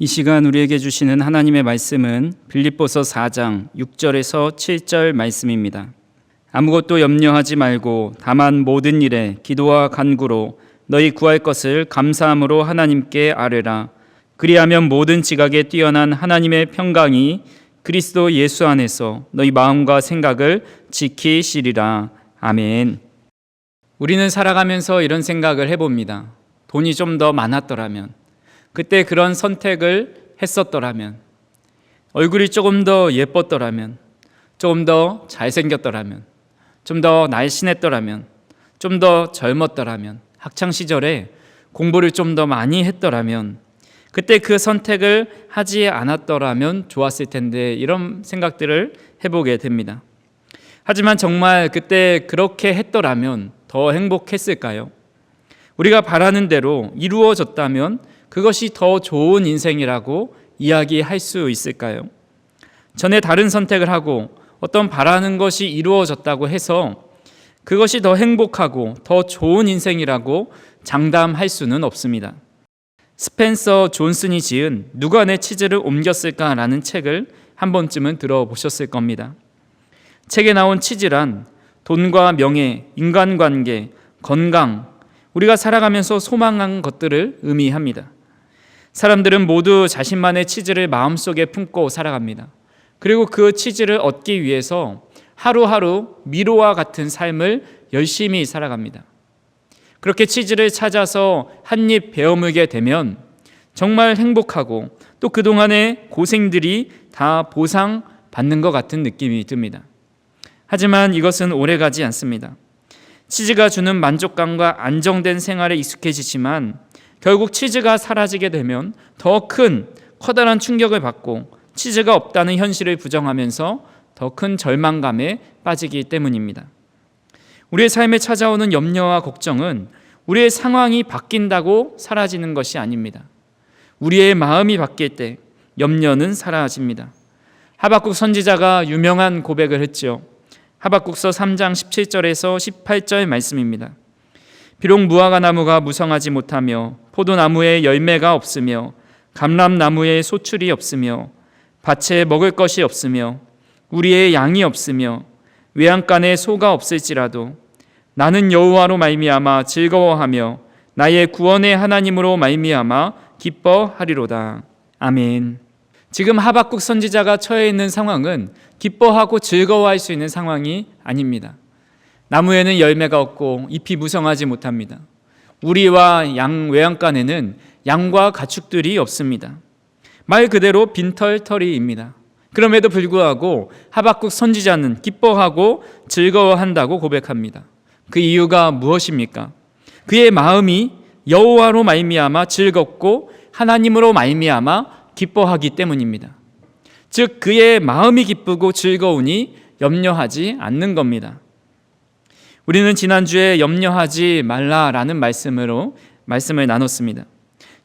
이 시간 우리에게 주시는 하나님의 말씀은 빌립보서 4장 6절에서 7절 말씀입니다. 아무것도 염려하지 말고 다만 모든 일에 기도와 간구로 너희 구할 것을 감사함으로 하나님께 아뢰라. 그리하면 모든 지각에 뛰어난 하나님의 평강이 그리스도 예수 안에서 너희 마음과 생각을 지키시리라. 아멘. 우리는 살아가면서 이런 생각을 해봅니다. 돈이 좀 더 많았더라면, 그때 그런 선택을 했었더라면, 얼굴이 조금 더 예뻤더라면, 조금 더 잘생겼더라면, 좀 더 날씬했더라면, 좀 더 젊었더라면, 학창시절에 공부를 좀 더 많이 했더라면, 그때 그 선택을 하지 않았더라면 좋았을 텐데, 이런 생각들을 해보게 됩니다. 하지만 정말 그때 그렇게 했더라면 더 행복했을까요? 우리가 바라는 대로 이루어졌다면 그것이 더 좋은 인생이라고 이야기할 수 있을까요? 전에 다른 선택을 하고 어떤 바라는 것이 이루어졌다고 해서 그것이 더 행복하고 더 좋은 인생이라고 장담할 수는 없습니다. 스펜서 존슨이 지은 누가 내 치즈를 옮겼을까라는 책을 한 번쯤은 들어보셨을 겁니다. 책에 나온 치즈란 돈과 명예, 인간관계, 건강, 우리가 살아가면서 소망한 것들을 의미합니다. 사람들은 모두 자신만의 치즈를 마음속에 품고 살아갑니다. 그리고 그 치즈를 얻기 위해서 하루하루 미로와 같은 삶을 열심히 살아갑니다. 그렇게 치즈를 찾아서 한 입 베어물게 되면 정말 행복하고 또 그동안의 고생들이 다 보상받는 것 같은 느낌이 듭니다. 하지만 이것은 오래가지 않습니다. 치즈가 주는 만족감과 안정된 생활에 익숙해지지만 결국 치즈가 사라지게 되면 더 큰 커다란 충격을 받고 치즈가 없다는 현실을 부정하면서 더 큰 절망감에 빠지기 때문입니다. 우리의 삶에 찾아오는 염려와 걱정은 우리의 상황이 바뀐다고 사라지는 것이 아닙니다. 우리의 마음이 바뀔 때 염려는 사라집니다. 하박국 선지자가 유명한 고백을 했죠. 하박국서 3장 17절에서 18절 말씀입니다. 비록 무화과 나무가 무성하지 못하며 포도나무에 열매가 없으며 감람나무에 소출이 없으며 밭에 먹을 것이 없으며 우리의 양이 없으며 외양간에 소가 없을지라도 나는 여호와로 말미암아 즐거워하며 나의 구원의 하나님으로 말미암아 기뻐하리로다. 아멘. 지금 하박국 선지자가 처해 있는 상황은 기뻐하고 즐거워할 수 있는 상황이 아닙니다. 나무에는 열매가 없고 잎이 무성하지 못합니다. 우리와 양 외양간에는 양과 가축들이 없습니다. 말 그대로 빈털터리입니다. 그럼에도 불구하고 하박국 선지자는 기뻐하고 즐거워한다고 고백합니다. 그 이유가 무엇입니까? 그의 마음이 여호와로 말미암아 즐겁고 하나님으로 말미암아 기뻐하기 때문입니다. 즉 그의 마음이 기쁘고 즐거우니 염려하지 않는 겁니다. 우리는 지난주에 염려하지 말라라는 말씀을 나눴습니다.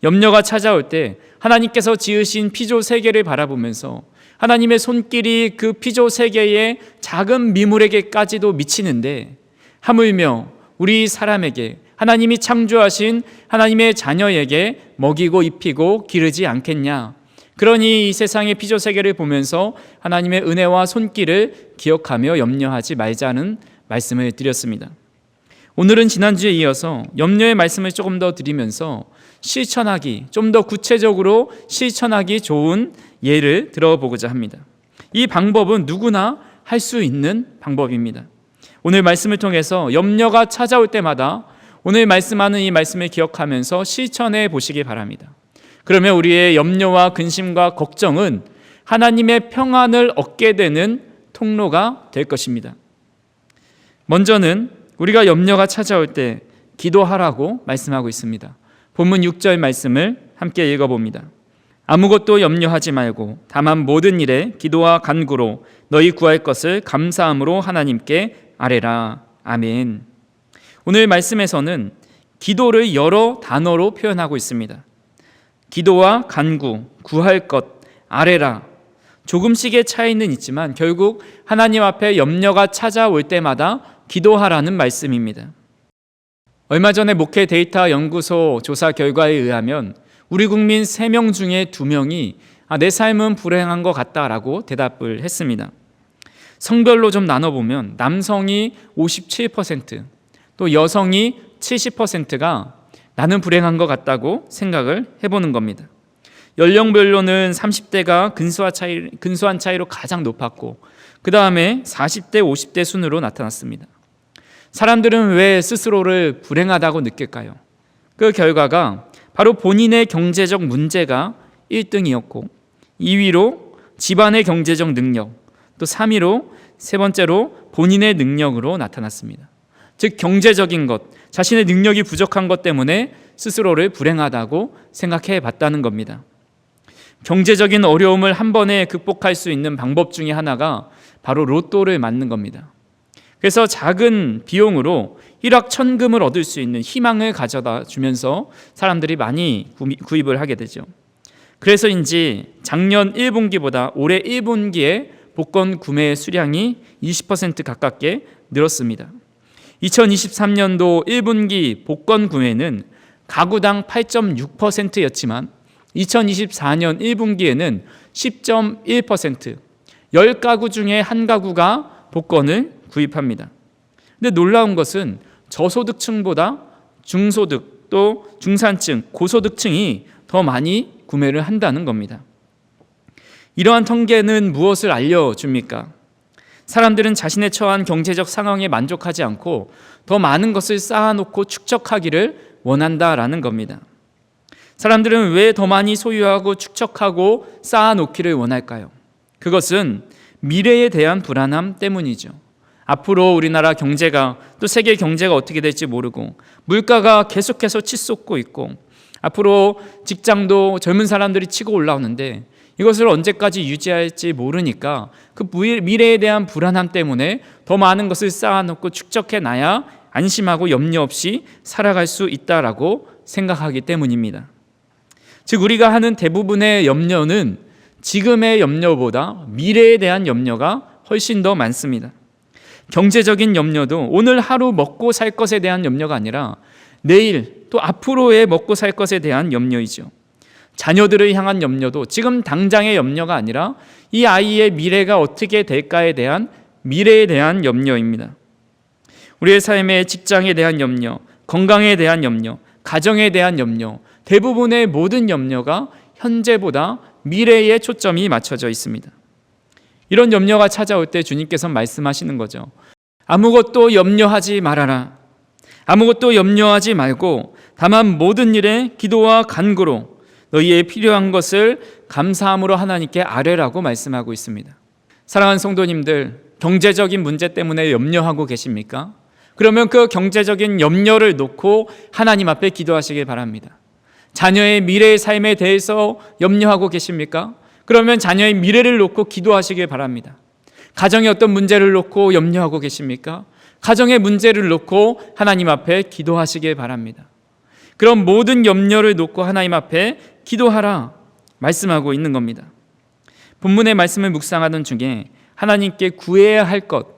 염려가 찾아올 때 하나님께서 지으신 피조 세계를 바라보면서 하나님의 손길이 그 피조 세계의 작은 미물에게까지도 미치는데 하물며 우리 사람에게 하나님이 창조하신 하나님의 자녀에게 먹이고 입히고 기르지 않겠냐. 그러니 이 세상의 피조 세계를 보면서 하나님의 은혜와 손길을 기억하며 염려하지 말자는 말씀을 드렸습니다. 오늘은 지난주에 이어서 염려의 말씀을 조금 더 드리면서 실천하기, 좀 더 구체적으로 실천하기 좋은 예를 들어보고자 합니다. 이 방법은 누구나 할 수 있는 방법입니다. 오늘 말씀을 통해서 염려가 찾아올 때마다 오늘 말씀하는 이 말씀을 기억하면서 실천해 보시기 바랍니다. 그러면 우리의 염려와 근심과 걱정은 하나님의 평안을 얻게 되는 통로가 될 것입니다. 먼저는 우리가 염려가 찾아올 때 기도하라고 말씀하고 있습니다. 본문 6절 말씀을 함께 읽어봅니다. 아무것도 염려하지 말고 다만 모든 일에 기도와 간구로 너희 구할 것을 감사함으로 하나님께 아뢰라. 아멘. 오늘 말씀에서는 기도를 여러 단어로 표현하고 있습니다. 기도와 간구, 구할 것, 아뢰라. 조금씩의 차이는 있지만 결국 하나님 앞에 염려가 찾아올 때마다 기도하라는 말씀입니다. 얼마 전에 목회 데이터 연구소 조사 결과에 의하면 우리 국민 3명 중에 2명이 내 삶은 불행한 것 같다라고 대답을 했습니다. 성별로 좀 나눠보면 남성이 57%, 또 여성이 70%가 나는 불행한 것 같다고 생각을 해보는 겁니다. 연령별로는 30대가 근소한 차이로 가장 높았고 그 다음에 40대, 50대 순으로 나타났습니다. 사람들은 왜 스스로를 불행하다고 느낄까요? 그 결과가 바로 본인의 경제적 문제가 1등이었고 2위로 집안의 경제적 능력, 또 3위로 세 번째로 본인의 능력으로 나타났습니다. 즉 경제적인 것, 자신의 능력이 부족한 것 때문에 스스로를 불행하다고 생각해 봤다는 겁니다. 경제적인 어려움을 한 번에 극복할 수 있는 방법 중에 하나가 바로 로또를 맞는 겁니다. 그래서 작은 비용으로 일확천금을 얻을 수 있는 희망을 가져다 주면서 사람들이 많이 구입을 하게 되죠. 그래서인지 작년 1분기보다 올해 1분기에 복권 구매 수량이 20% 가깝게 늘었습니다. 2023년도 1분기 복권 구매는 가구당 8.6%였지만 2024년 1분기에는 10.1%, 10가구 중에 한 가구가 복권을 구입합니다. 근데 놀라운 것은 저소득층보다 중소득, 또 중산층, 고소득층이 더 많이 구매를 한다는 겁니다. 이러한 통계는 무엇을 알려줍니까? 사람들은 자신의 처한 경제적 상황에 만족하지 않고 더 많은 것을 쌓아놓고 축적하기를 원한다라는 겁니다. 사람들은 왜 더 많이 소유하고 축적하고 쌓아놓기를 원할까요? 그것은 미래에 대한 불안함 때문이죠. 앞으로 우리나라 경제가 또 세계 경제가 어떻게 될지 모르고 물가가 계속해서 치솟고 있고 앞으로 직장도 젊은 사람들이 치고 올라오는데 이것을 언제까지 유지할지 모르니까 그 미래에 대한 불안함 때문에 더 많은 것을 쌓아놓고 축적해놔야 안심하고 염려 없이 살아갈 수 있다라고 생각하기 때문입니다. 즉 우리가 하는 대부분의 염려는 지금의 염려보다 미래에 대한 염려가 훨씬 더 많습니다. 경제적인 염려도 오늘 하루 먹고 살 것에 대한 염려가 아니라 내일 또 앞으로의 먹고 살 것에 대한 염려이죠. 자녀들을 향한 염려도 지금 당장의 염려가 아니라 이 아이의 미래가 어떻게 될까에 대한 미래에 대한 염려입니다. 우리의 삶의 직장에 대한 염려, 건강에 대한 염려, 가정에 대한 염려, 대부분의 모든 염려가 현재보다 미래에 초점이 맞춰져 있습니다. 이런 염려가 찾아올 때 주님께서 말씀하시는 거죠. 아무것도 염려하지 말아라. 아무것도 염려하지 말고 다만 모든 일에 기도와 간구로 너희의 필요한 것을 감사함으로 하나님께 아뢰라고 말씀하고 있습니다. 사랑하는 성도님들, 경제적인 문제 때문에 염려하고 계십니까? 그러면 그 경제적인 염려를 놓고 하나님 앞에 기도하시길 바랍니다. 자녀의 미래의 삶에 대해서 염려하고 계십니까? 그러면 자녀의 미래를 놓고 기도하시길 바랍니다. 가정의 어떤 문제를 놓고 염려하고 계십니까? 가정의 문제를 놓고 하나님 앞에 기도하시길 바랍니다. 그럼 모든 염려를 놓고 하나님 앞에 기도하라 말씀하고 있는 겁니다. 본문의 말씀을 묵상하던 중에 하나님께 구해야 할 것,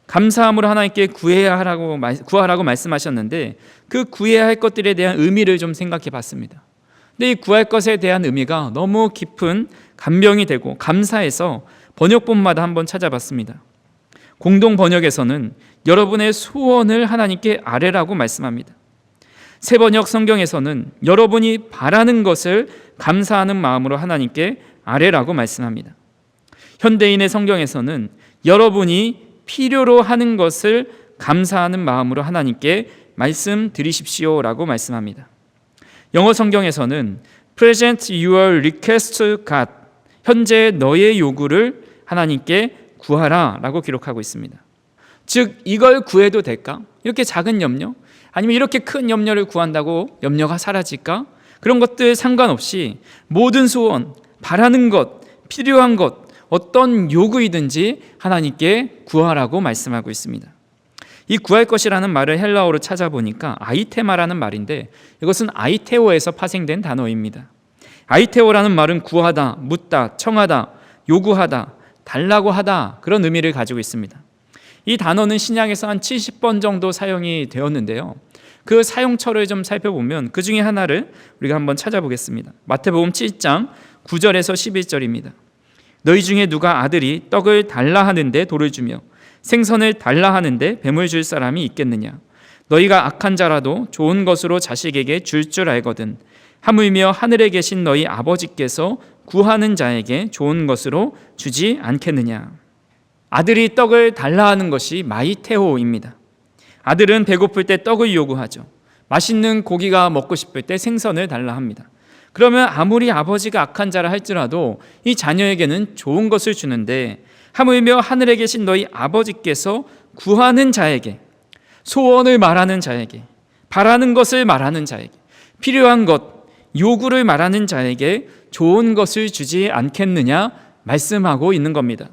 감사함으로 하나님께 구하라고 말씀하셨는데 그 구해야 할 것들에 대한 의미를 좀 생각해 봤습니다. 근데 이 구할 것에 대한 의미가 너무 깊은 감명이 되고 감사해서 번역본마다 한번 찾아봤습니다. 공동 번역에서는 여러분의 소원을 하나님께 아뢰라고 말씀합니다. 새 번역 성경에서는 여러분이 바라는 것을 감사하는 마음으로 하나님께 아뢰라고 말씀합니다. 현대인의 성경에서는 여러분이 필요로 하는 것을 감사하는 마음으로 하나님께 말씀드리십시오라고 말씀합니다. 영어 성경에서는 Present your request to God, 현재 너의 요구를 하나님께 구하라 라고 기록하고 있습니다. 즉 이걸 구해도 될까? 이렇게 작은 염려? 아니면 이렇게 큰 염려를 구한다고 염려가 사라질까? 그런 것들 상관없이 모든 소원, 바라는 것, 필요한 것, 어떤 요구이든지 하나님께 구하라고 말씀하고 있습니다. 이 구할 것이라는 말을 헬라어로 찾아보니까 아이테마라는 말인데 이것은 아이테오에서 파생된 단어입니다. 아이테오라는 말은 구하다, 묻다, 청하다, 요구하다, 달라고 하다 그런 의미를 가지고 있습니다. 이 단어는 신약에서 한 70번 정도 사용이 되었는데요. 그 사용처를 좀 살펴보면 그 중에 하나를 우리가 한번 찾아보겠습니다. 마태복음 7장 9절에서 11절입니다. 너희 중에 누가 아들이 떡을 달라 하는데 돌을 주며 생선을 달라 하는데 뱀을 줄 사람이 있겠느냐? 너희가 악한 자라도 좋은 것으로 자식에게 줄 알거든 하물며 하늘에 계신 너희 아버지께서 구하는 자에게 좋은 것으로 주지 않겠느냐? 아들이 떡을 달라 하는 것이 마이테오입니다. 아들은 배고플 때 떡을 요구하죠. 맛있는 고기가 먹고 싶을 때 생선을 달라 합니다. 그러면 아무리 아버지가 악한 자라 할지라도 이 자녀에게는 좋은 것을 주는데 하물며 하늘에 계신 너희 아버지께서 구하는 자에게, 소원을 말하는 자에게, 바라는 것을 말하는 자에게, 필요한 것, 요구를 말하는 자에게 좋은 것을 주지 않겠느냐 말씀하고 있는 겁니다.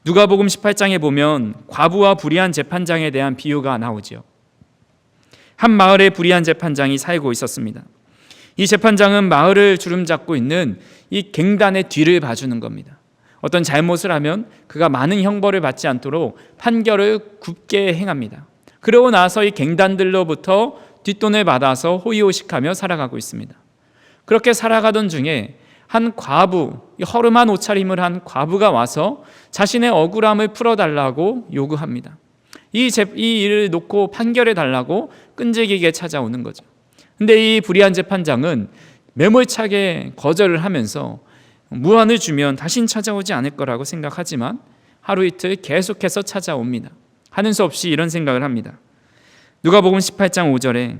누가복음 18장에 보면 과부와 불의한 재판장에 대한 비유가 나오지요. 한 마을에 불의한 재판장이 살고 있었습니다. 이 재판장은 마을을 주름잡고 있는 이 갱단의 뒤를 봐주는 겁니다. 어떤 잘못을 하면 그가 많은 형벌을 받지 않도록 판결을 굽게 행합니다. 그러고 나서 이 갱단들로부터 뒷돈을 받아서 호의호식하며 살아가고 있습니다. 그렇게 살아가던 중에 한 과부, 허름한 옷차림을 한 과부가 와서 자신의 억울함을 풀어달라고 요구합니다. 이 일을 놓고 판결해달라고 끈질기게 찾아오는 거죠. 근데 이 불의한 재판장은 매몰차게 거절을 하면서 무한을 주면 다신 찾아오지 않을 거라고 생각하지만 하루 이틀 계속해서 찾아옵니다. 하는 수 없이 이런 생각을 합니다. 누가복음 18장 5절에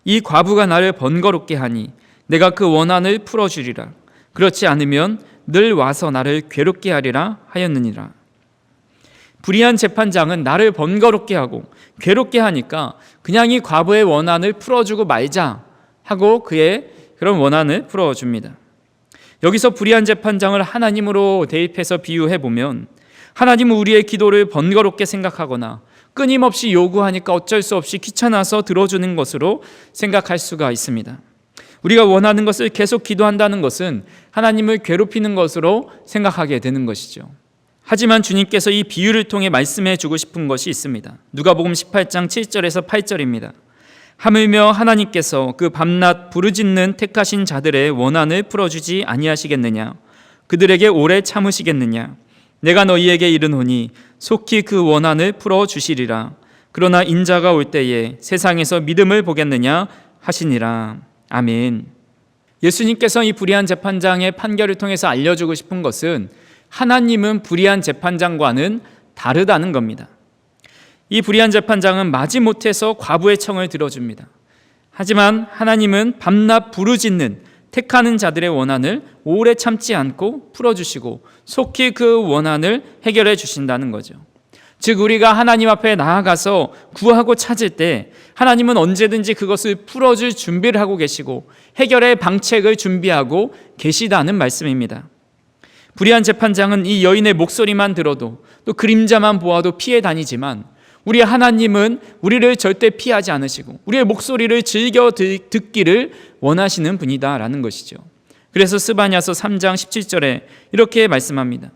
이 과부가 나를 번거롭게 하니 내가 그 원한을 풀어주리라. 그렇지 않으면 늘 와서 나를 괴롭게 하리라 하였느니라. 불의한 재판장은 나를 번거롭게 하고 괴롭게 하니까 그냥 이 과부의 원한을 풀어주고 말자 하고 그의 그런 원한을 풀어줍니다. 여기서 불의한 재판장을 하나님으로 대입해서 비유해 보면 하나님은 우리의 기도를 번거롭게 생각하거나 끊임없이 요구하니까 어쩔 수 없이 귀찮아서 들어주는 것으로 생각할 수가 있습니다. 우리가 원하는 것을 계속 기도한다는 것은 하나님을 괴롭히는 것으로 생각하게 되는 것이죠. 하지만 주님께서 이 비유를 통해 말씀해 주고 싶은 것이 있습니다. 누가복음 18장 7절에서 8절입니다. 하물며 하나님께서 그 밤낮 부르짖는 택하신 자들의 원한을 풀어주지 아니하시겠느냐? 그들에게 오래 참으시겠느냐? 내가 너희에게 이르노니 속히 그 원한을 풀어주시리라. 그러나 인자가 올 때에 세상에서 믿음을 보겠느냐 하시니라. 아멘. 예수님께서 이 불의한 재판장의 판결을 통해서 알려주고 싶은 것은 하나님은 불의한 재판장과는 다르다는 겁니다. 이 불의한 재판장은 마지못해서 과부의 청을 들어줍니다. 하지만 하나님은 밤낮 부르짖는 택하는 자들의 원한을 오래 참지 않고 풀어주시고 속히 그 원한을 해결해 주신다는 거죠. 즉 우리가 하나님 앞에 나아가서 구하고 찾을 때 하나님은 언제든지 그것을 풀어줄 준비를 하고 계시고 해결의 방책을 준비하고 계시다는 말씀입니다. 불의한 재판장은 이 여인의 목소리만 들어도 또 그림자만 보아도 피해 다니지만 우리 하나님은 우리를 절대 피하지 않으시고 우리의 목소리를 즐겨 듣기를 원하시는 분이다라는 것이죠. 그래서 스바냐서 3장 17절에 이렇게 말씀합니다.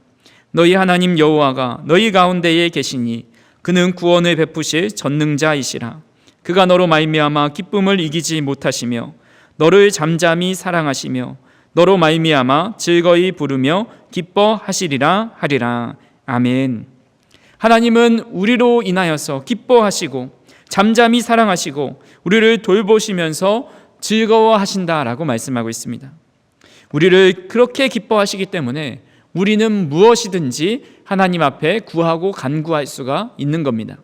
너희 하나님 여호와가 너희 가운데에 계시니 그는 구원을 베푸실 전능자이시라. 그가 너로 말미암아 기쁨을 이기지 못하시며 너를 잠잠히 사랑하시며 너로 말미암아 즐거이 부르며 기뻐하시리라 하리라. 아멘. 하나님은 우리로 인하여서 기뻐하시고 잠잠히 사랑하시고 우리를 돌보시면서 즐거워하신다라고 말씀하고 있습니다. 우리를 그렇게 기뻐하시기 때문에 우리는 무엇이든지 하나님 앞에 구하고 간구할 수가 있는 겁니다.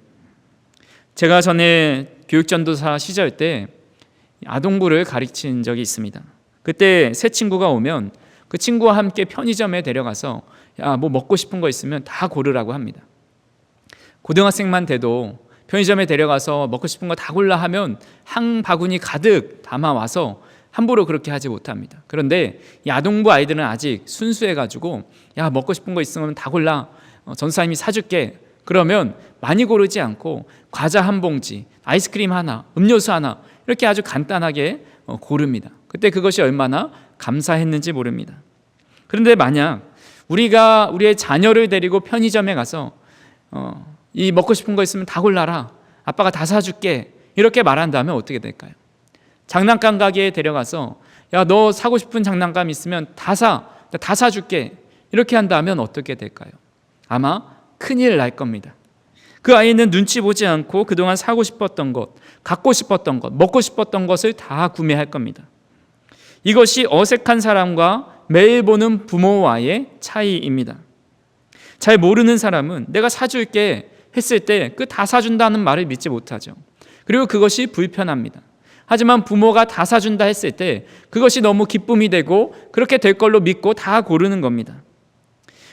제가 전에 교육전도사 시절 때 아동부를 가르친 적이 있습니다. 그때 새 친구가 오면 그 친구와 함께 편의점에 데려가서 야, 뭐 먹고 싶은 거 있으면 다 고르라고 합니다. 고등학생만 돼도 편의점에 데려가서 먹고 싶은 거 다 골라 하면 한 바구니 가득 담아와서 함부로 그렇게 하지 못합니다. 그런데 이 아동부 아이들은 아직 순수해가지고 야 먹고 싶은 거 있으면 다 골라 전사님이 사줄게 그러면 많이 고르지 않고 과자 한 봉지, 아이스크림 하나, 음료수 하나 이렇게 아주 간단하게 고릅니다. 그때 그것이 얼마나 감사했는지 모릅니다. 그런데 만약 우리가 우리의 자녀를 데리고 편의점에 가서 이 먹고 싶은 거 있으면 다 골라라 아빠가 다 사줄게 이렇게 말한다면 어떻게 될까요? 장난감 가게에 데려가서 야, 너 사고 싶은 장난감 있으면 다 사줄게. 이렇게 한다면 어떻게 될까요? 아마 큰일 날 겁니다. 그 아이는 눈치 보지 않고 그동안 사고 싶었던 것, 갖고 싶었던 것, 먹고 싶었던 것을 다 구매할 겁니다. 이것이 어색한 사람과 매일 보는 부모와의 차이입니다. 잘 모르는 사람은 내가 사줄게 했을 때 그 다 사준다는 말을 믿지 못하죠. 그리고 그것이 불편합니다. 하지만 부모가 다 사준다 했을 때 그것이 너무 기쁨이 되고 그렇게 될 걸로 믿고 다 고르는 겁니다.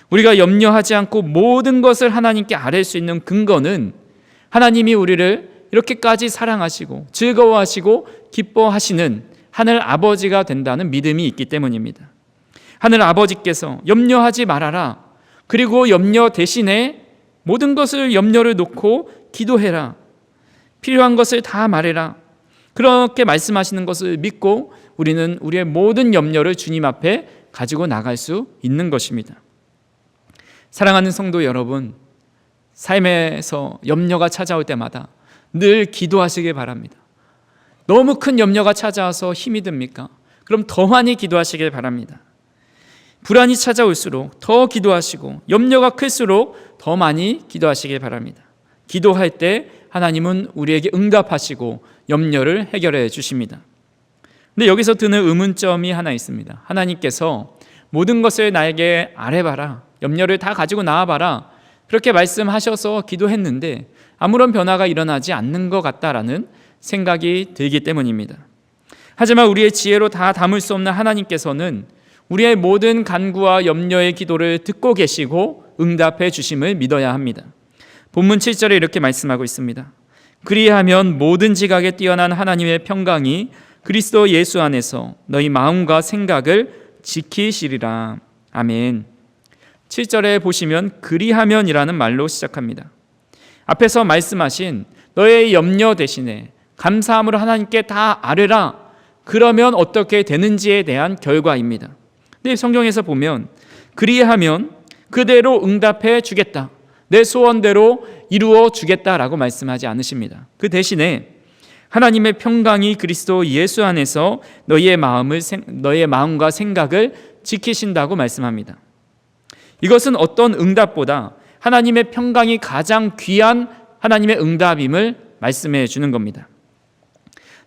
우리가 염려하지 않고 모든 것을 하나님께 아뢰 수 있는 근거는 하나님이 우리를 이렇게까지 사랑하시고 즐거워하시고 기뻐하시는 하늘 아버지가 된다는 믿음이 있기 때문입니다. 하늘 아버지께서 염려하지 말아라. 그리고 염려 대신에 모든 것을 염려를 놓고 기도해라. 필요한 것을 다 말해라. 그렇게 말씀하시는 것을 믿고 우리는 우리의 모든 염려를 주님 앞에 가지고 나갈 수 있는 것입니다. 사랑하는 성도 여러분, 삶에서 염려가 찾아올 때마다 늘 기도하시길 바랍니다. 너무 큰 염려가 찾아와서 힘이 듭니까? 그럼 더 많이 기도하시길 바랍니다. 불안이 찾아올수록 더 기도하시고 염려가 클수록 더 많이 기도하시길 바랍니다. 기도할 때 하나님은 우리에게 응답하시고 염려를 해결해 주십니다. 근데 여기서 드는 의문점이 하나 있습니다. 하나님께서 모든 것을 나에게 아뢰봐라, 염려를 다 가지고 나와봐라, 그렇게 말씀하셔서 기도했는데 아무런 변화가 일어나지 않는 것 같다라는 생각이 들기 때문입니다. 하지만 우리의 지혜로 다 담을 수 없는 하나님께서는 우리의 모든 간구와 염려의 기도를 듣고 계시고 응답해 주심을 믿어야 합니다. 본문 7절에 이렇게 말씀하고 있습니다. 그리하면 모든 지각에 뛰어난 하나님의 평강이 그리스도 예수 안에서 너희 마음과 생각을 지키시리라. 아멘. 7절에 보시면 그리하면이라는 말로 시작합니다. 앞에서 말씀하신 너의 염려 대신에 감사함으로 하나님께 다 아뢰라. 그러면 어떻게 되는지에 대한 결과입니다. 근데 성경에서 보면 그리하면 그대로 응답해 주겠다, 내 소원대로 이루어 주겠다라고 말씀하지 않으십니다. 그 대신에 하나님의 평강이 그리스도 예수 안에서 너희의 마음과 생각을 지키신다고 말씀합니다. 이것은 어떤 응답보다 하나님의 평강이 가장 귀한 하나님의 응답임을 말씀해 주는 겁니다.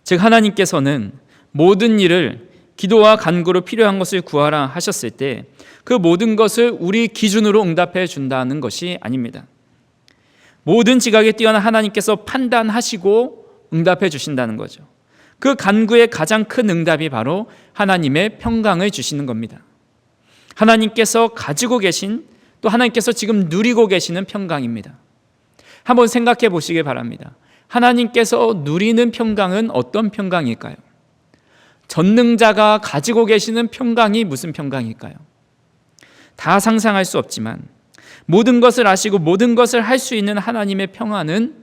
즉 하나님께서는 모든 일을 기도와 간구로 필요한 것을 구하라 하셨을 때 그 모든 것을 우리 기준으로 응답해 준다는 것이 아닙니다. 모든 지각에 뛰어난 하나님께서 판단하시고 응답해 주신다는 거죠. 그 간구의 가장 큰 응답이 바로 하나님의 평강을 주시는 겁니다. 하나님께서 가지고 계신, 또 하나님께서 지금 누리고 계시는 평강입니다. 한번 생각해 보시기 바랍니다. 하나님께서 누리는 평강은 어떤 평강일까요? 전능자가 가지고 계시는 평강이 무슨 평강일까요? 다 상상할 수 없지만 모든 것을 아시고 모든 것을 할 수 있는 하나님의 평안은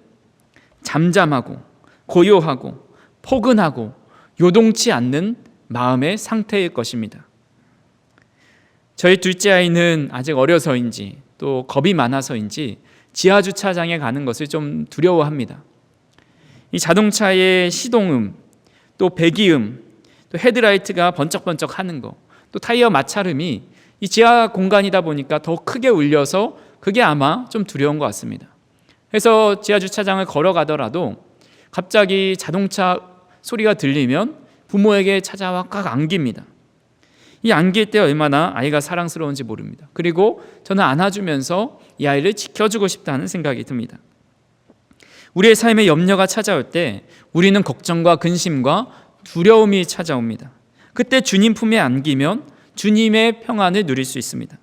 잠잠하고 고요하고 포근하고 요동치 않는 마음의 상태일 것입니다. 저희 둘째 아이는 아직 어려서인지 또 겁이 많아서인지 지하주차장에 가는 것을 좀 두려워합니다. 이 자동차의 시동음, 또 배기음, 또 헤드라이트가 번쩍번쩍 하는 거, 또 타이어 마찰음이 이 지하 공간이다 보니까 더 크게 울려서 그게 아마 좀 두려운 것 같습니다. 그래서 지하주차장을 걸어가더라도 갑자기 자동차 소리가 들리면 부모에게 찾아와 꽉 안깁니다. 이 안길 때 얼마나 아이가 사랑스러운지 모릅니다. 그리고 저는 안아주면서 이 아이를 지켜주고 싶다는 생각이 듭니다. 우리의 삶에 염려가 찾아올 때 우리는 걱정과 근심과 두려움이 찾아옵니다. 그때 주님 품에 안기면 주님의 평안을 누릴 수 있습니다.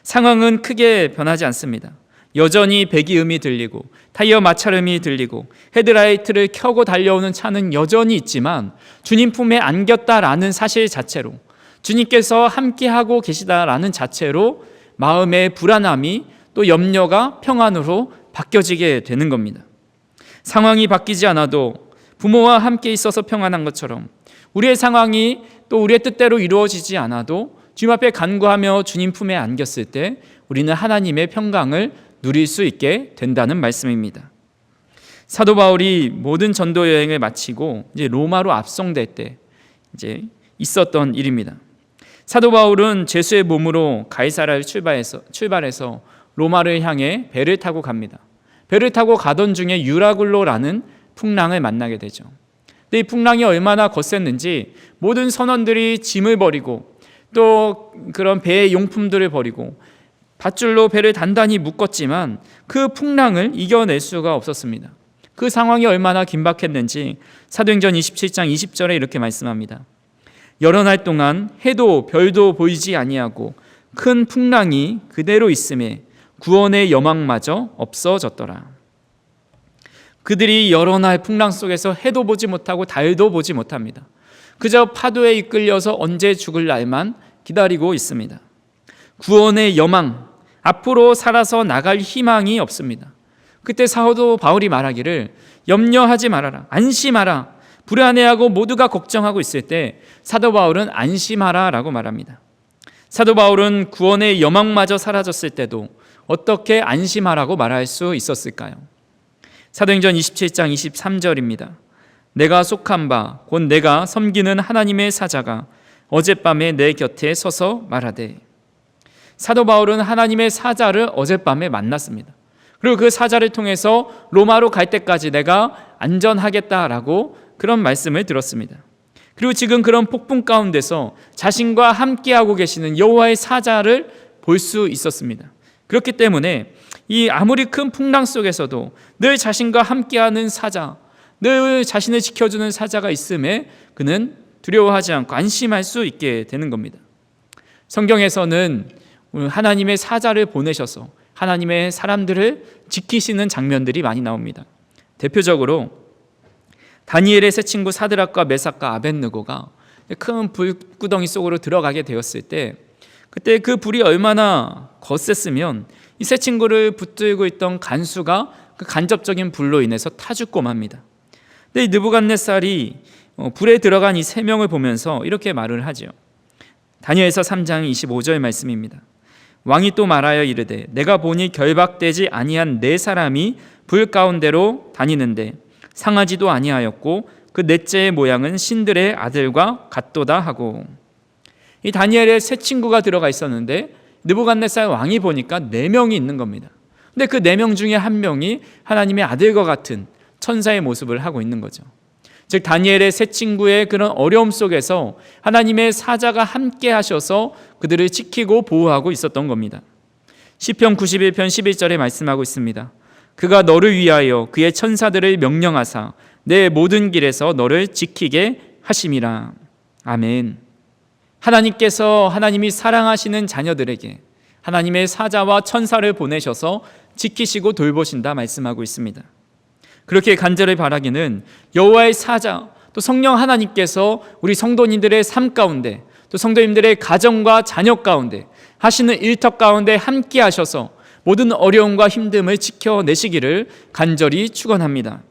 상황은 크게 변하지 않습니다. 여전히 배기음이 들리고 타이어 마찰음이 들리고 헤드라이트를 켜고 달려오는 차는 여전히 있지만 주님 품에 안겼다라는 사실 자체로, 주님께서 함께하고 계시다라는 자체로 마음의 불안함이 또 염려가 평안으로 바뀌어지게 되는 겁니다. 상황이 바뀌지 않아도 부모와 함께 있어서 평안한 것처럼 우리의 상황이 또 우리의 뜻대로 이루어지지 않아도 주님 앞에 간구하며 주님 품에 안겼을 때 우리는 하나님의 평강을 누릴 수 있게 된다는 말씀입니다. 사도 바울이 모든 전도 여행을 마치고 이제 로마로 압송될 때 이제 있었던 일입니다. 사도 바울은 제수의 몸으로 가이사라를 출발해서 로마를 향해 배를 타고 갑니다. 배를 타고 가던 중에 유라굴로라는 풍랑을 만나게 되죠. 근데 이 풍랑이 얼마나 거셌는지 모든 선원들이 짐을 버리고 또 그런 배의 용품들을 버리고 밧줄로 배를 단단히 묶었지만 그 풍랑을 이겨낼 수가 없었습니다. 그 상황이 얼마나 긴박했는지 사도행전 27장 20절에 이렇게 말씀합니다. 여러 날 동안 해도 별도 보이지 아니하고 큰 풍랑이 그대로 있음에 구원의 여망마저 없어졌더라. 그들이 여러 날 풍랑 속에서 해도 보지 못하고 달도 보지 못합니다. 그저 파도에 이끌려서 언제 죽을 날만 기다리고 있습니다. 구원의 여망, 앞으로 살아서 나갈 희망이 없습니다. 그때 사도 바울이 말하기를 염려하지 말아라, 안심하라, 불안해하고 모두가 걱정하고 있을 때 사도 바울은 안심하라 라고 말합니다. 사도 바울은 구원의 여망마저 사라졌을 때도 어떻게 안심하라고 말할 수 있었을까요? 사도행전 27장 23절입니다. 내가 속한 바 곧 내가 섬기는 하나님의 사자가 어젯밤에 내 곁에 서서 말하되. 사도 바울은 하나님의 사자를 어젯밤에 만났습니다. 그리고 그 사자를 통해서 로마로 갈 때까지 내가 안전하겠다라고 그런 말씀을 들었습니다. 그리고 지금 그런 폭풍 가운데서 자신과 함께하고 계시는 여호와의 사자를 볼 수 있었습니다. 그렇기 때문에 이 아무리 큰 풍랑 속에서도 늘 자신과 함께하는 사자, 늘 자신을 지켜주는 사자가 있음에 그는 두려워하지 않고 안심할 수 있게 되는 겁니다. 성경에서는 하나님의 사자를 보내셔서 하나님의 사람들을 지키시는 장면들이 많이 나옵니다. 대표적으로 다니엘의 세 친구 사드락과 메삭과 아벳느고가 큰 불구덩이 속으로 들어가게 되었을 때 그때 그 불이 얼마나 거셌으면 이 세 친구를 붙들고 있던 간수가 그 간접적인 불로 인해서 타 죽고 맙니다. 근데 이 느부갓네살이 불에 들어간 이 세 명을 보면서 이렇게 말을 하죠. 다니엘서 3장 25절 말씀입니다. 왕이 또 말하여 이르되 내가 보니 결박되지 아니한 네 사람이 불 가운데로 다니는데 상하지도 아니하였고 그 넷째의 모양은 신들의 아들과 같도다 하고. 이 다니엘의 세 친구가 들어가 있었는데 느부갓네살 왕이 보니까 4명이 있는 겁니다. 근데 그 4명 중에 한 명이 하나님의 아들과 같은 천사의 모습을 하고 있는 거죠. 즉 다니엘의 세 친구의 그런 어려움 속에서 하나님의 사자가 함께 하셔서 그들을 지키고 보호하고 있었던 겁니다. 시편 91편 11절에 말씀하고 있습니다. 그가 너를 위하여 그의 천사들을 명령하사 내 모든 길에서 너를 지키게 하심이라. 아멘. 하나님께서 하나님이 사랑하시는 자녀들에게 하나님의 사자와 천사를 보내셔서 지키시고 돌보신다 말씀하고 있습니다. 그렇게 간절히 바라기는 여호와의 사자 또 성령 하나님께서 우리 성도님들의 삶 가운데 또 성도님들의 가정과 자녀 가운데 하시는 일터 가운데 함께 하셔서 모든 어려움과 힘듦을 지켜내시기를 간절히 축원합니다.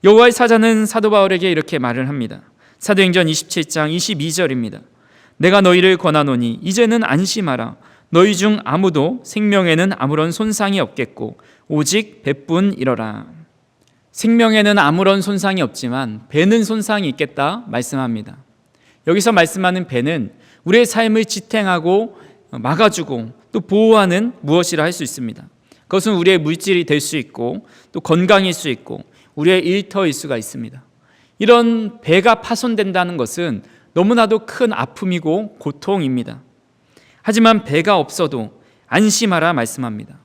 여호와의 사자는 사도 바울에게 이렇게 말을 합니다. 사도행전 27장 22절입니다. 내가 너희를 권하노니 이제는 안심하라. 너희 중 아무도 생명에는 아무런 손상이 없겠고 오직 배뿐이러라. 생명에는 아무런 손상이 없지만 배는 손상이 있겠다 말씀합니다. 여기서 말씀하는 배는 우리의 삶을 지탱하고 막아주고 또 보호하는 무엇이라 할 수 있습니다. 그것은 우리의 물질이 될 수 있고 또 건강일 수 있고 우리의 일터일 수가 있습니다. 이런 배가 파손된다는 것은 너무나도 큰 아픔이고 고통입니다. 하지만 배가 없어도 안심하라 말씀합니다.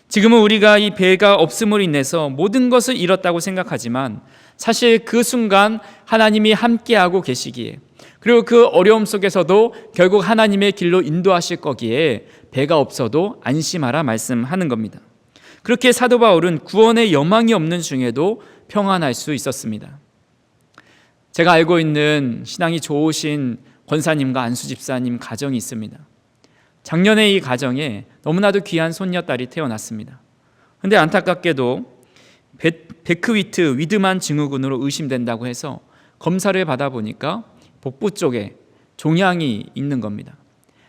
지금은 우리가 이 배가 없음으로 인해서 모든 것을 잃었다고 생각하지만 사실 그 순간 하나님이 함께하고 계시기에 그리고 그 어려움 속에서도 결국 하나님의 길로 인도하실 거기에 배가 없어도 안심하라 말씀하는 겁니다. 그렇게 사도 바울은 구원의 여망이 없는 중에도 평안할 수 있었습니다. 제가 알고 있는 신앙이 좋으신 권사님과 안수 집사님 가정이 있습니다. 작년에 이 가정에 너무나도 귀한 손녀딸이 태어났습니다. 그런데 안타깝게도 베크위트 위드만 증후군으로 의심된다고 해서 검사를 받아보니까 복부 쪽에 종양이 있는 겁니다.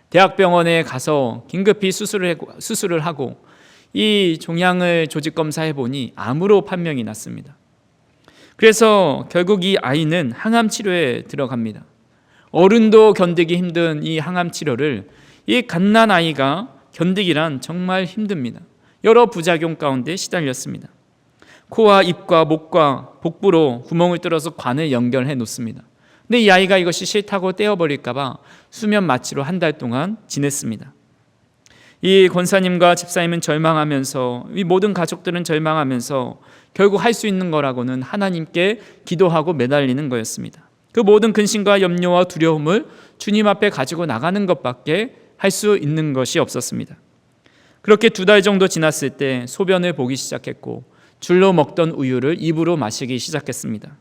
대학병원에 가서 긴급히 수술을 하고 이 종양을 조직 검사해 보니 암으로 판명이 났습니다. 그래서 결국 이 아이는 항암 치료에 들어갑니다. 어른도 견디기 힘든 이 항암 치료를 이 갓난 아이가 견디기란 정말 힘듭니다. 여러 부작용 가운데 시달렸습니다. 코와 입과 목과 복부로 구멍을 뚫어서 관을 연결해 놓습니다. 근데 이 아이가 이것이 싫다고 떼어버릴까 봐 수면 마취로 한 달 동안 지냈습니다. 이 권사님과 집사님은 절망하면서, 이 모든 가족들은 절망하면서 결국 할 수 있는 거라고는 하나님께 기도하고 매달리는 거였습니다. 그 모든 근심과 염려와 두려움을 주님 앞에 가지고 나가는 것밖에 할 수 있는 것이 없었습니다. 그렇게 2달 정도 지났을 때 소변을 보기 시작했고 줄로 먹던 우유를 입으로 마시기 시작했습니다.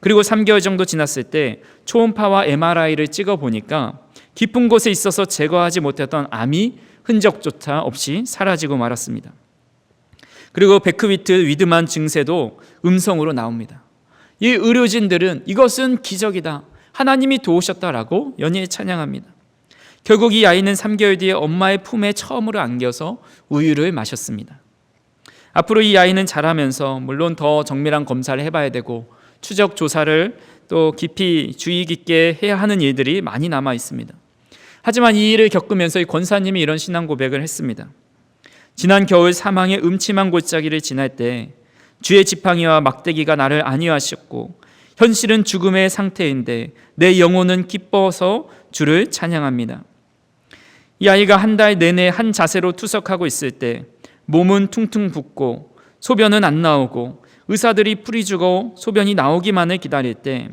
그리고 3개월 정도 지났을 때 초음파와 MRI를 찍어 보니까 깊은 곳에 있어서 제거하지 못했던 암이 흔적조차 없이 사라지고 말았습니다. 그리고 베크비트 위드만 증세도 음성으로 나옵니다. 이 의료진들은 이것은 기적이다, 하나님이 도우셨다라고 연일 찬양합니다. 결국 이 아이는 3개월 뒤에 엄마의 품에 처음으로 안겨서 우유를 마셨습니다. 앞으로 이 아이는 자라면서 물론 더 정밀한 검사를 해봐야 되고 추적 조사를 또 깊이 주의 깊게 해야 하는 일들이 많이 남아 있습니다. 하지만 이 일을 겪으면서 이 권사님이 이런 신앙 고백을 했습니다. 지난 겨울 사망의 음침한 골짜기를 지날 때 주의 지팡이와 막대기가 나를 안위하셨고 현실은 죽음의 상태인데 내 영혼은 기뻐서 주를 찬양합니다. 이 아이가 한 달 내내 한 자세로 투석하고 있을 때 몸은 퉁퉁 붓고 소변은 안 나오고 의사들이 풀이 주고 소변이 나오기만을 기다릴 때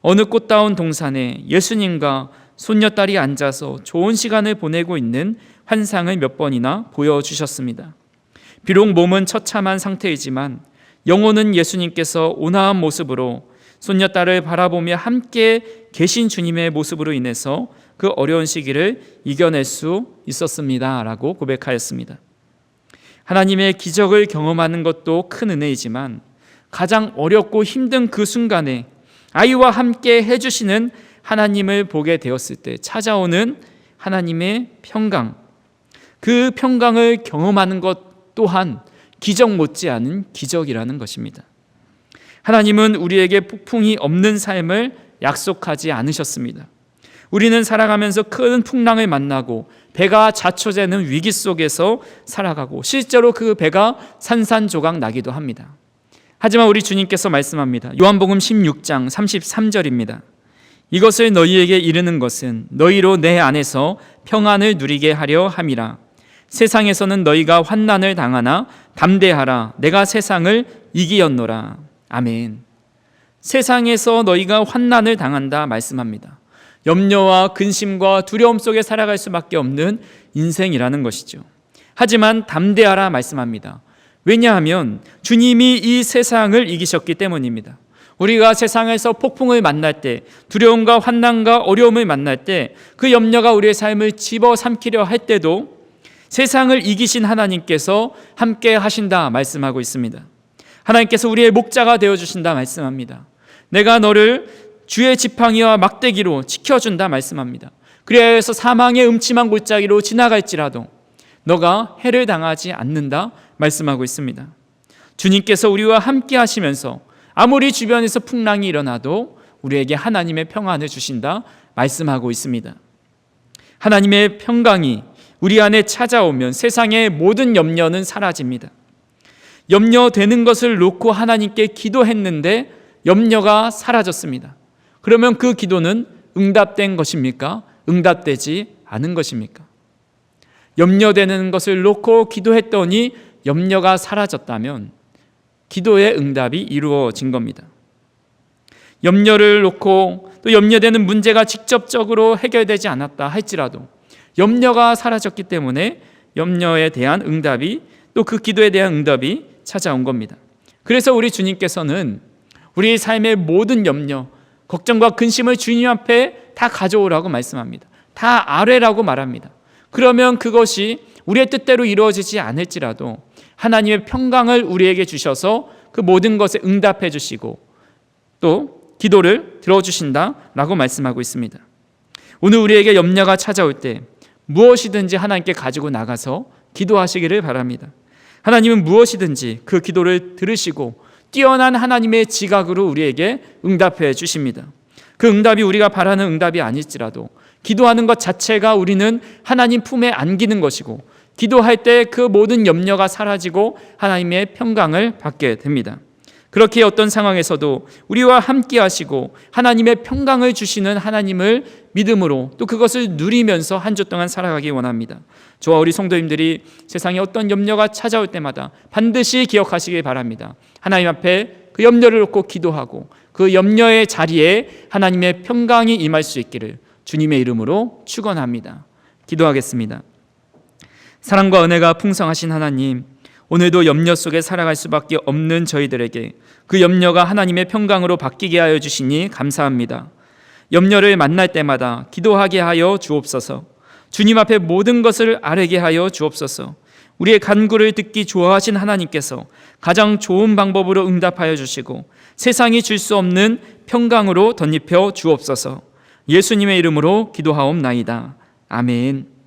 어느 꽃다운 동산에 예수님과 손녀딸이 앉아서 좋은 시간을 보내고 있는 환상을 몇 번이나 보여주셨습니다. 비록 몸은 처참한 상태이지만 영혼은 예수님께서 온화한 모습으로 손녀딸을 바라보며 함께 계신 주님의 모습으로 인해서 그 어려운 시기를 이겨낼 수 있었습니다 라고 고백하였습니다. 하나님의 기적을 경험하는 것도 큰 은혜이지만 가장 어렵고 힘든 그 순간에 아이와 함께 해주시는 하나님을 보게 되었을 때 찾아오는 하나님의 평강, 그 평강을 경험하는 것 또한 기적 못지않은 기적이라는 것입니다. 하나님은 우리에게 폭풍이 없는 삶을 약속하지 않으셨습니다. 우리는 살아가면서 큰 풍랑을 만나고 배가 자초되는 위기 속에서 살아가고 실제로 그 배가 산산조각 나기도 합니다. 하지만 우리 주님께서 말씀합니다. 요한복음 16장 33절입니다. 이것을 너희에게 이르는 것은 너희로 내 안에서 평안을 누리게 하려 함이라. 세상에서는 너희가 환난을 당하나 담대하라. 내가 세상을 이기었노라. 아멘. 세상에서 너희가 환난을 당한다 말씀합니다. 염려와 근심과 두려움 속에 살아갈 수밖에 없는 인생이라는 것이죠. 하지만 담대하라 말씀합니다. 왜냐하면 주님이 이 세상을 이기셨기 때문입니다. 우리가 세상에서 폭풍을 만날 때, 두려움과 환난과 어려움을 만날 때, 그 염려가 우리의 삶을 집어삼키려 할 때도 세상을 이기신 하나님께서 함께 하신다 말씀하고 있습니다. 하나님께서 우리의 목자가 되어주신다 말씀합니다. 내가 너를 주의 지팡이와 막대기로 지켜준다 말씀합니다. 그래서 사망의 음침한 골짜기로 지나갈지라도 너가 해를 당하지 않는다 말씀하고 있습니다. 주님께서 우리와 함께 하시면서 아무리 주변에서 풍랑이 일어나도 우리에게 하나님의 평안을 주신다 말씀하고 있습니다. 하나님의 평강이 우리 안에 찾아오면 세상의 모든 염려는 사라집니다. 염려되는 것을 놓고 하나님께 기도했는데 염려가 사라졌습니다. 그러면 그 기도는 응답된 것입니까? 응답되지 않은 것입니까? 염려되는 것을 놓고 기도했더니 염려가 사라졌다면 기도의 응답이 이루어진 겁니다. 염려를 놓고 또 염려되는 문제가 직접적으로 해결되지 않았다 할지라도 염려가 사라졌기 때문에 염려에 대한 응답이, 또 그 기도에 대한 응답이 찾아온 겁니다. 그래서 우리 주님께서는 우리 삶의 모든 염려, 걱정과 근심을 주님 앞에 다 가져오라고 말씀합니다. 다 아뢰라고 말합니다. 그러면 그것이 우리의 뜻대로 이루어지지 않을지라도 하나님의 평강을 우리에게 주셔서 그 모든 것에 응답해 주시고 또 기도를 들어주신다라고 말씀하고 있습니다. 오늘 우리에게 염려가 찾아올 때 무엇이든지 하나님께 가지고 나가서 기도하시기를 바랍니다. 하나님은 무엇이든지 그 기도를 들으시고 뛰어난 하나님의 지각으로 우리에게 응답해 주십니다. 그 응답이 우리가 바라는 응답이 아닐지라도 기도하는 것 자체가 우리는 하나님 품에 안기는 것이고, 기도할 때 그 모든 염려가 사라지고 하나님의 평강을 받게 됩니다. 그렇게 어떤 상황에서도 우리와 함께 하시고 하나님의 평강을 주시는 하나님을 믿음으로 또 그것을 누리면서 한 주 동안 살아가기 원합니다. 저와 우리 성도님들이 세상에 어떤 염려가 찾아올 때마다 반드시 기억하시기 바랍니다. 하나님 앞에 그 염려를 놓고 기도하고 그 염려의 자리에 하나님의 평강이 임할 수 있기를 주님의 이름으로 축원합니다. 기도하겠습니다. 사랑과 은혜가 풍성하신 하나님, 오늘도 염려 속에 살아갈 수밖에 없는 저희들에게 그 염려가 하나님의 평강으로 바뀌게 하여 주시니 감사합니다. 염려를 만날 때마다 기도하게 하여 주옵소서. 주님 앞에 모든 것을 아뢰게 하여 주옵소서. 우리의 간구를 듣기 좋아하신 하나님께서 가장 좋은 방법으로 응답하여 주시고 세상이 줄 수 없는 평강으로 덧입혀 주옵소서. 예수님의 이름으로 기도하옵나이다. 아멘.